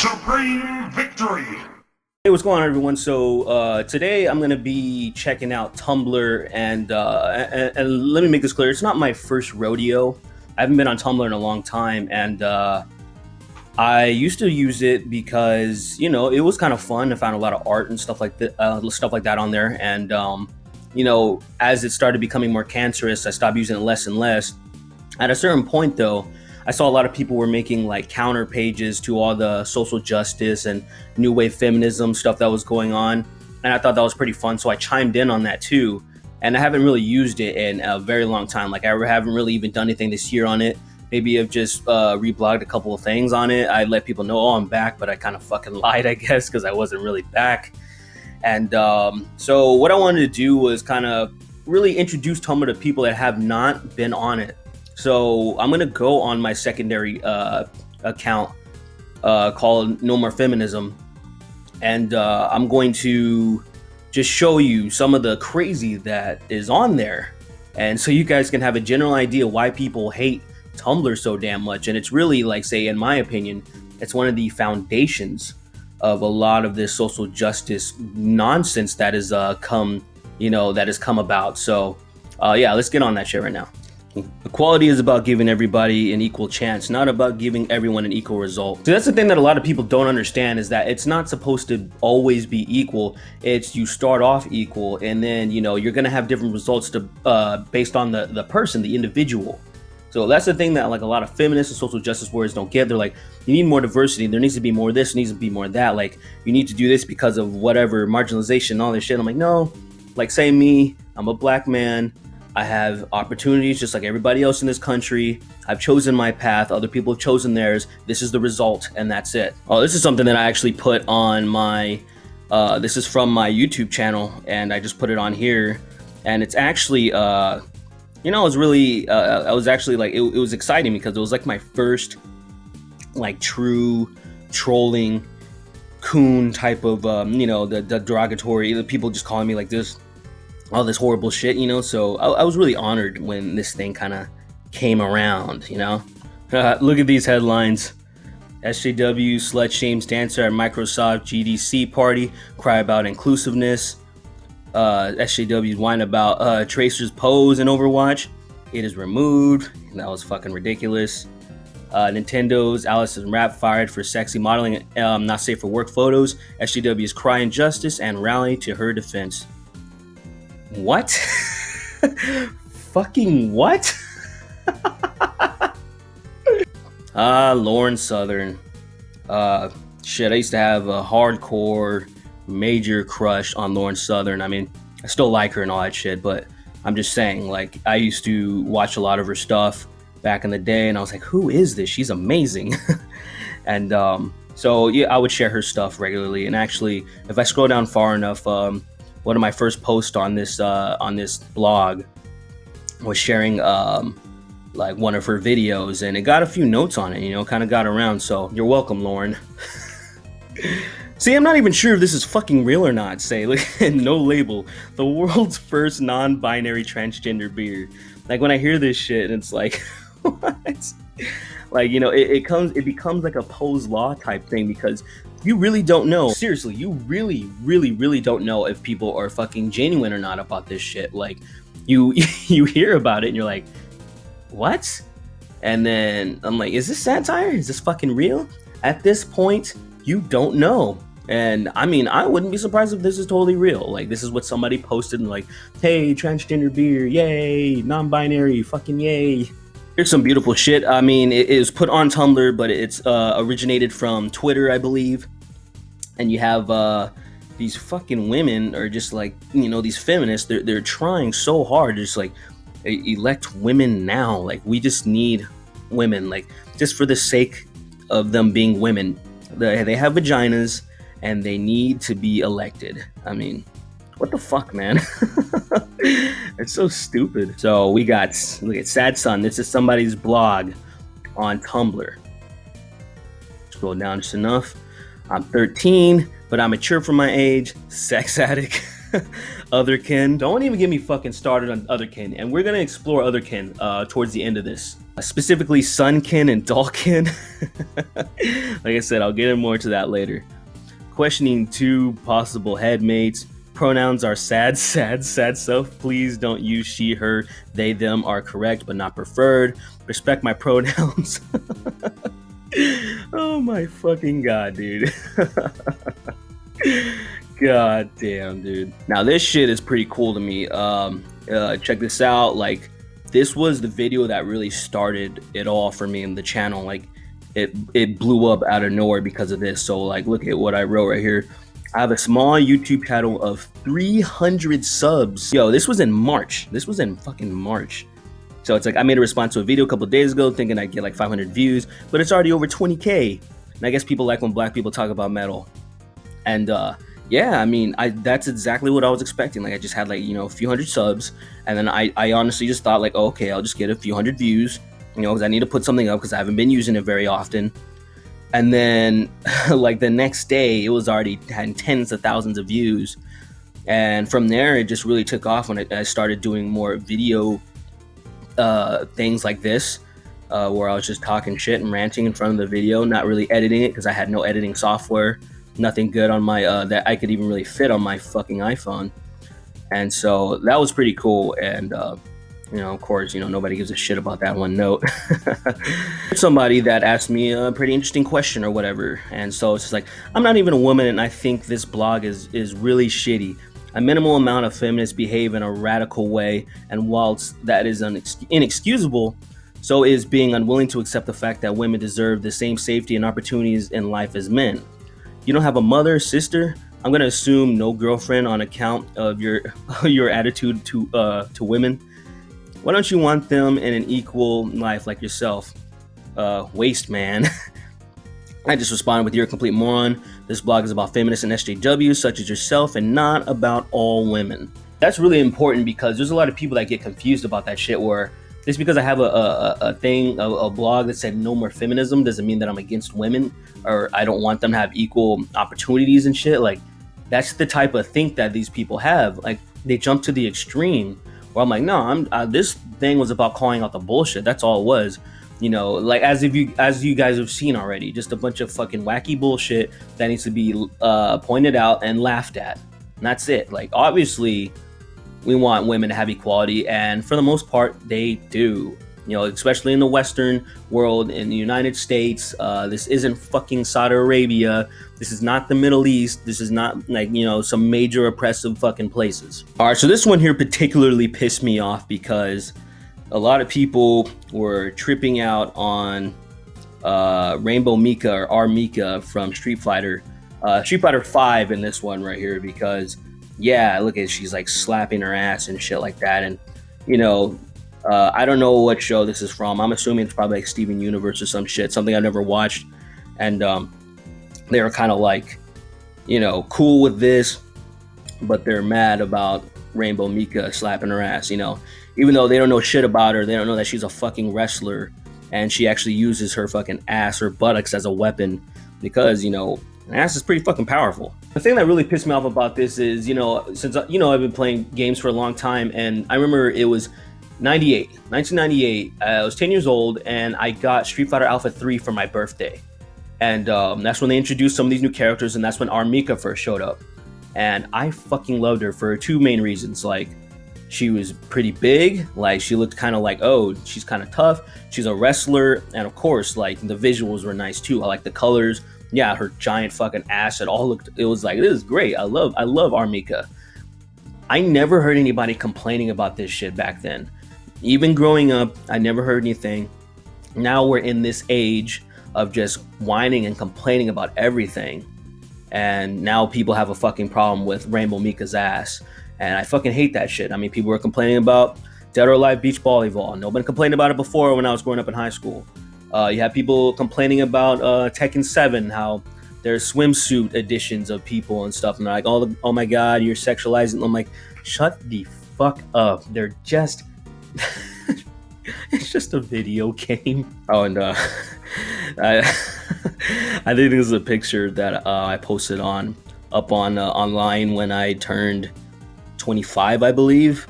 Supreme victory! Hey, what's going on, everyone? So today I'm gonna be checking out Tumblr, and let me make this clear: it's not my first rodeo. I haven't been on Tumblr in a long time, and I used to use it because it was kind of fun. I found a lot of art and stuff like that on there, and as it started becoming more cancerous, I stopped using it less and less. At a certain point, though, I saw a lot of people were making like counter pages to all the social justice and new wave feminism stuff that was going on. And I thought that was pretty fun. So I chimed in on that too. And I haven't really used it in a very long time. Like I haven't really even done anything this year on it. Maybe I've just reblogged a couple of things on it. I let people know, oh, I'm back, but I kind of fucking lied, I guess, because I wasn't really back. And so what I wanted to do was kind of really introduce Tumblr to people that have not been on it. So I'm gonna go on my secondary account called No More Feminism, and I'm going to just show you some of the crazy that is on there, and so you guys can have a general idea why people hate Tumblr so damn much. And it's really, like, say, in my opinion, it's one of the foundations of a lot of this social justice nonsense that has come about. So yeah, let's get on that shit right now. Equality is about giving everybody an equal chance, not about giving everyone an equal result. So that's the thing that a lot of people don't understand, is that it's not supposed to always be equal. It's you start off equal, and then you're gonna have different results based on the person, the individual. So that's the thing that like a lot of feminists and social justice warriors don't get. They're like, you need more diversity. There needs to be more of this, there needs to be more of that. Like you need to do this because of whatever marginalization and all this shit. I'm like, no. Like, say me, I'm a black man. I have opportunities just like everybody else in this country. I've chosen my path. Other people have chosen theirs. This is the result, and that's it. Oh, this is something that I actually put on my, this is from my YouTube channel, and I just put it on here. And it's actually, I was really, I was actually like, it was exciting because it was like my first, like, true trolling coon type of, the derogatory, the people just calling me like this. All this horrible shit, so I was really honored when this thing kind of came around, Look at these headlines. SJWs slut shames dancer at Microsoft GDC party, cry about inclusiveness. SJWs whine about Tracer's pose in Overwatch. It is removed. That was fucking ridiculous. Nintendo's Allison Rapp fired for sexy modeling, not safe for work photos. SJWs cry injustice and rally to her defense. What? Fucking what? Lauren Southern. Shit, I used to have a hardcore major crush on Lauren Southern. I mean, I still like her and all that shit, but I'm just saying, like, I used to watch a lot of her stuff back in the day, and I was like, who is this? She's amazing. And so yeah, I would share her stuff regularly. And actually, if I scroll down far enough, one of my first posts on this blog was sharing like one of her videos, and it got a few notes on it, kind of got around. So you're welcome, Lauren. See, I'm not even sure if this is fucking real or not. Say, look, no label, the world's first non-binary transgender beer. Like when I hear this shit, it's like, what? Like, it becomes like a Poe's Law type thing, because you really don't know. Seriously, you really, really, really don't know if people are fucking genuine or not about this shit. Like, you hear about it and you're like, what? And then I'm like, is this satire? Is this fucking real? At this point, you don't know. And I mean, I wouldn't be surprised if this is totally real. Like, this is what somebody posted and like, hey, transgender beer, yay, non-binary, fucking yay. Here's some beautiful shit. I mean, it is put on Tumblr, but it's originated from Twitter, I believe. And you have these fucking women, or just like, these feminists, they're trying so hard to just like elect women now. Like, we just need women, like, just for the sake of them being women. They have vaginas and they need to be elected. I mean, what the fuck, man? It's so stupid. So we got, look at Sad Son. This is somebody's blog on Tumblr. Scroll down just enough. I'm 13, but I'm mature for my age. Sex addict. Otherkin. Don't even get me fucking started on Otherkin. And we're gonna explore Otherkin towards the end of this. specifically Sunkin and Dalkin. Like I said, I'll get more to that later. Questioning 2 possible headmates. Pronouns are sad, sad, sad self. Please don't use she, her, they, them are correct but not preferred. Respect my pronouns. Oh my fucking god, dude. God damn, dude. Now this shit is pretty cool to me. Check this out. Like, this was the video that really started it all for me in the channel. Like, it blew up out of nowhere because of this. So like, look at what I wrote right here. I have a small YouTube channel of 300 subs. Yo, this was in March. This was in fucking March. So it's like, I made a response to a video a couple days ago thinking I'd get like 500 views, but it's already over 20K. And I guess people like when black people talk about metal. And yeah, I mean, that's exactly what I was expecting. Like, I just had like, you know, a few hundred subs. And then I honestly just thought like, oh, okay, I'll just get a few hundred views, you know, because I need to put something up because I haven't been using it very often. And then like the next day, it was already had tens of thousands of views. And from there, it just really took off when I started doing more video things like this, where I was just talking shit and ranting in front of the video, not really editing it because I had no editing software, nothing good on my that I could even really fit on my fucking iPhone. And so that was pretty cool. And you know, of course, you know, nobody gives a shit about that one note. Somebody that asked me a pretty interesting question or whatever. And so it's just like, I'm not even a woman, and I think this blog is really shitty. A minimal amount of feminists behave in a radical way, and whilst that is inexcusable, so is being unwilling to accept the fact that women deserve the same safety and opportunities in life as men. You don't have a mother, sister? I'm gonna assume no girlfriend on account of your attitude to women. Why don't you want them in an equal life like yourself? Waste, man. I just responded with, you're a complete moron. This blog is about feminists and SJWs such as yourself and not about all women. That's really important because there's a lot of people that get confused about that shit, where just because I have a blog that said no more feminism doesn't mean that I'm against women or I don't want them to have equal opportunities and shit. Like, that's the type of think that these people have. Like, they jump to the extreme where I'm like, no, this thing was about calling out the bullshit. That's all it was. You know, like, as you guys have seen already, just a bunch of fucking wacky bullshit that needs to be pointed out and laughed at. And that's it. Like, obviously, we want women to have equality, and for the most part, they do. You know, especially in the Western world, in the United States. This isn't fucking Saudi Arabia. This is not the Middle East. This is not, like, you know, some major oppressive fucking places. All right, so this one here particularly pissed me off because a lot of people were tripping out on Rainbow Mika, or R Mika from Street Fighter 5 in this one right here, because yeah, look at, she's like slapping her ass and shit like that. And you know, I don't know what show this is from. I'm assuming it's probably like Steven Universe or some shit, something I've never watched. And they were kind of like, you know, cool with this, but they're mad about Rainbow Mika slapping her ass, you know, even though they don't know shit about her. They don't know that she's a fucking wrestler and she actually uses her fucking ass or buttocks as a weapon, because, you know, an ass is pretty fucking powerful. The thing that really pissed me off about this is, you know, since, you know, I've been playing games for a long time, and I remember it was 1998. I was 10 years old and I got Street Fighter Alpha 3 for my birthday. And that's when they introduced some of these new characters, and that's when R Mika first showed up. And I fucking loved her for 2 main reasons. Like, she was pretty big, like she looked kind of like, oh, she's kind of tough, she's a wrestler, and of course, like, the visuals were nice too. I like the colors. Yeah, her giant fucking ass, it was like, this is great. I love R Mika. I never heard anybody complaining about this shit back then. Even growing up, I never heard anything. Now we're in this age of just whining and complaining about everything. And now people have a fucking problem with Rainbow Mika's ass. And I fucking hate that shit. I mean, people were complaining about Dead or Alive beach volleyball. Nobody complained about it before when I was growing up in high school. You have people complaining about Tekken 7, how there's swimsuit editions of people and stuff. And they're like, oh my God, you're sexualizing. I'm like, shut the fuck up. They're just... it's just a video game. Oh, and I think this is a picture that I posted up on online when I turned 25, I believe.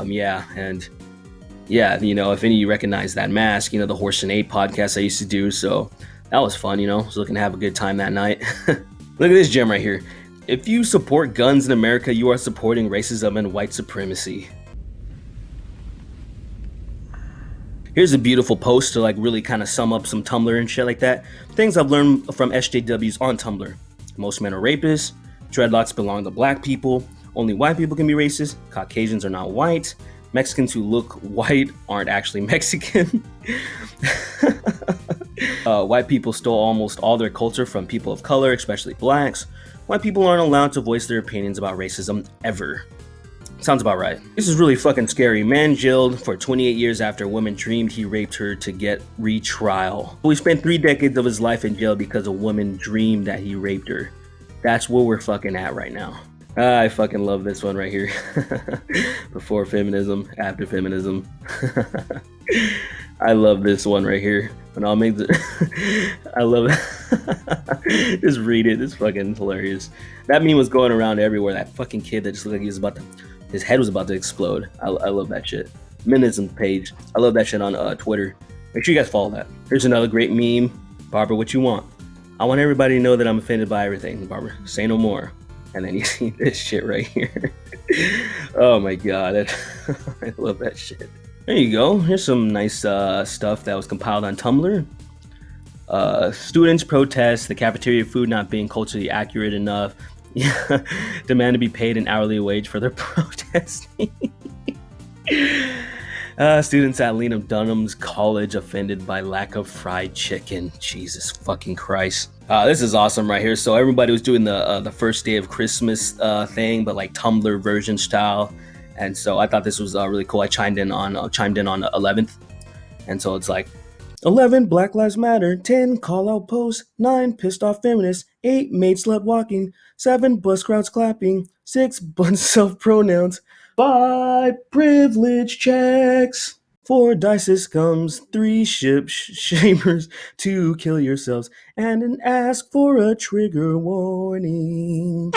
Yeah, and Yeah, if any of you recognize that mask, the Horse and Ape podcast I used to do. So that was fun, I was looking to have a good time that night. Look at this gem right here. If you support guns in America, you are supporting racism and white supremacy. Here's a beautiful post to really kind of sum up some Tumblr and shit like that. Things I've learned from SJWs on Tumblr. Most men are rapists. Dreadlocks belong to black people. Only white people can be racist. Caucasians are not white. Mexicans who look white aren't actually Mexican. White people stole almost all their culture from people of color, especially blacks. White people aren't allowed to voice their opinions about racism ever. Sounds about right. This is really fucking scary. Man jailed for 28 years after a woman dreamed he raped her to get retrial. He spent 3 decades of his life in jail because a woman dreamed that he raped her. That's where we're fucking at right now. I fucking love this one right here. Before feminism, after feminism. I love this one right here. And I'll make the I love it. Just read it. It's fucking hilarious. That meme was going around everywhere. That fucking kid that just looked like he was about to, his head was about to explode. I love that shit. Feminism page. I love that shit on Twitter. Make sure you guys follow that. Here's another great meme. Barbara, what you want? I want everybody to know that I'm offended by everything. Barbara, say no more. And then you see this shit right here. Oh my god, I love that shit. There you go. Here's some nice stuff that was compiled on Tumblr. Students protest the cafeteria food not being culturally accurate enough. Demand to be paid an hourly wage for their protesting. Students at Lena Dunham's college offended by lack of fried chicken. Jesus fucking Christ. This is awesome right here. So everybody was doing the first day of Christmas thing, but like Tumblr version style. And so I thought this was really cool. I chimed in on the 11th. And so it's like 11 Black Lives Matter, 10 call out posts, 9 pissed off feminists, 8 maid slut walking, 7 bus crowds clapping, 6 buns self pronouns, 5 privilege checks, 4 dices comes, 3 ship shamers, 2 kill yourselves, and an ask for a trigger warning.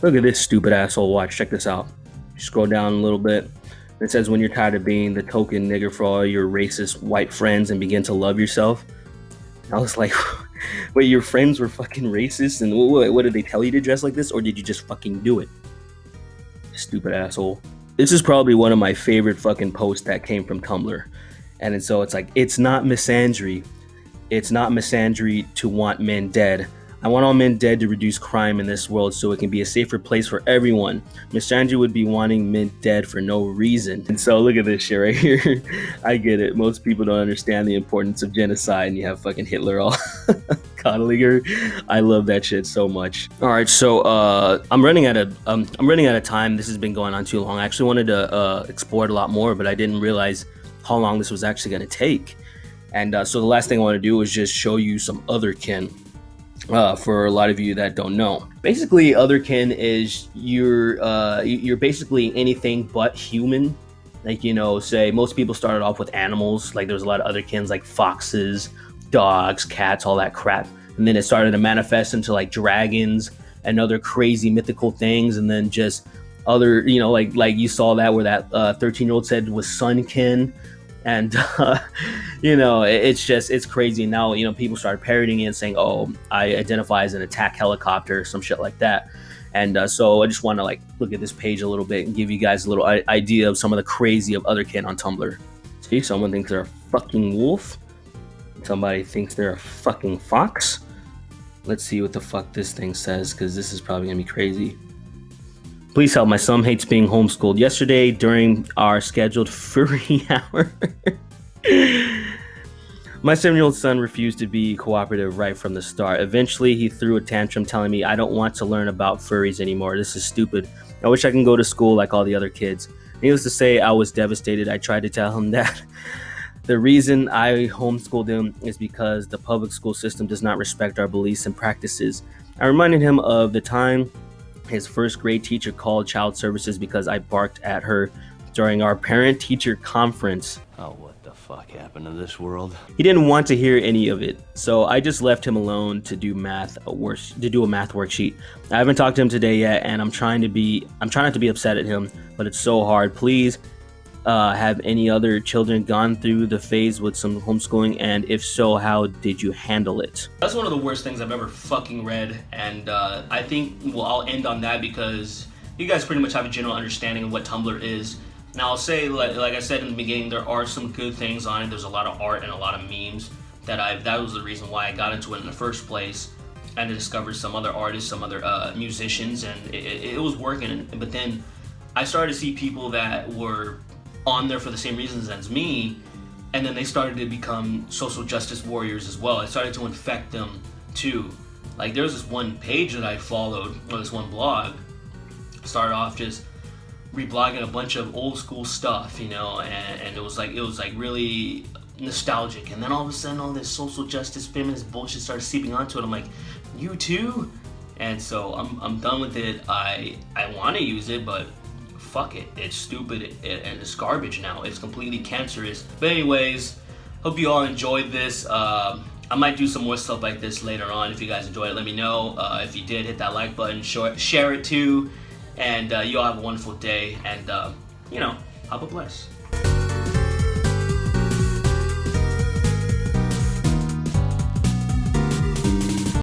Look at this stupid asshole. Watch, check this out. Scroll down a little bit. It says, when you're tired of being the token nigger for all your racist white friends and begin to love yourself. I was like, wait, your friends were fucking racist? And what did they tell you to dress like this? Or did you just fucking do it? Stupid asshole. This is probably one of my favorite fucking posts that came from Tumblr. And so it's like, it's not misandry. It's not misandry to want men dead. I want all men dead to reduce crime in this world so it can be a safer place for everyone. Misandry would be wanting men dead for no reason. And so look at this shit right here. I get it. Most people don't understand the importance of genocide, and you have fucking Hitler all coddling her. I love that shit so much. All right, so I'm running out of time. This has been going on too long. I actually wanted to explore it a lot more, but I didn't realize how long this was actually going to take. And so the last thing I want to do is just show you some otherkin. For a lot of you that don't know, basically otherkin is you're basically anything but human. Like, say most people started off with animals. Like there's a lot of otherkins like foxes, dogs, cats, all that crap. And then it started to manifest into like dragons and other crazy mythical things. And then just other, like you saw that where that 13-year-old said was sunkin. And, it's crazy. Now, people started parroting it and saying, oh, I identify as an attack helicopter or some shit like that. And so I just want to look at this page a little bit and give you guys a little idea of some of the crazy of otherkin on Tumblr. See, someone thinks they're a fucking wolf. Somebody thinks they're a fucking fox. Let's see what the fuck this thing says, because this is probably going to be crazy. Please help, my son hates being homeschooled. Yesterday, during our scheduled furry hour, my 7-year-old son refused to be cooperative right from the start. Eventually, he threw a tantrum telling me, I don't want to learn about furries anymore. This is stupid. I wish I can go to school like all the other kids. Needless to say, I was devastated. I tried to tell him that the reason I homeschooled him is because the public school system does not respect our beliefs and practices. I reminded him of the time his first grade teacher called child services because I barked at her during our parent-teacher conference. Oh, what the fuck happened to this world? He didn't want to hear any of it, so I just left him alone to do a math worksheet. I haven't talked to him today yet, and I'm trying not to be upset at him, but it's so hard. Please Have any other children gone through the phase with some homeschooling, and if so, how did you handle it? That's one of the worst things I've ever fucking read, and I think, well, I'll end on that because you guys pretty much have a general understanding of what Tumblr is. Now, I'll say, like I said in the beginning, there are some good things on it. There's a lot of art and a lot of memes that was the reason why I got into it in the first place, and I discovered some other artists, some other musicians, and it was working. But then I started to see people that were on there for the same reasons as me, and then they started to become social justice warriors as well. I started to infect them too. Like, there was this one page that I followed, or this one blog, started off just reblogging a bunch of old school stuff, you know, and it was like really nostalgic. And then all of a sudden, all this social justice feminist bullshit started seeping onto it. I'm like, you too? And so I'm done with it. I want to use it, but fuck it, it's stupid and it's garbage now. It's completely cancerous. But anyways, hope you all enjoyed this. I might do some more stuff like this later on. If you guys enjoyed it, let me know. If you did, hit that like button, share it too, and you all have a wonderful day, and you know, have a bless.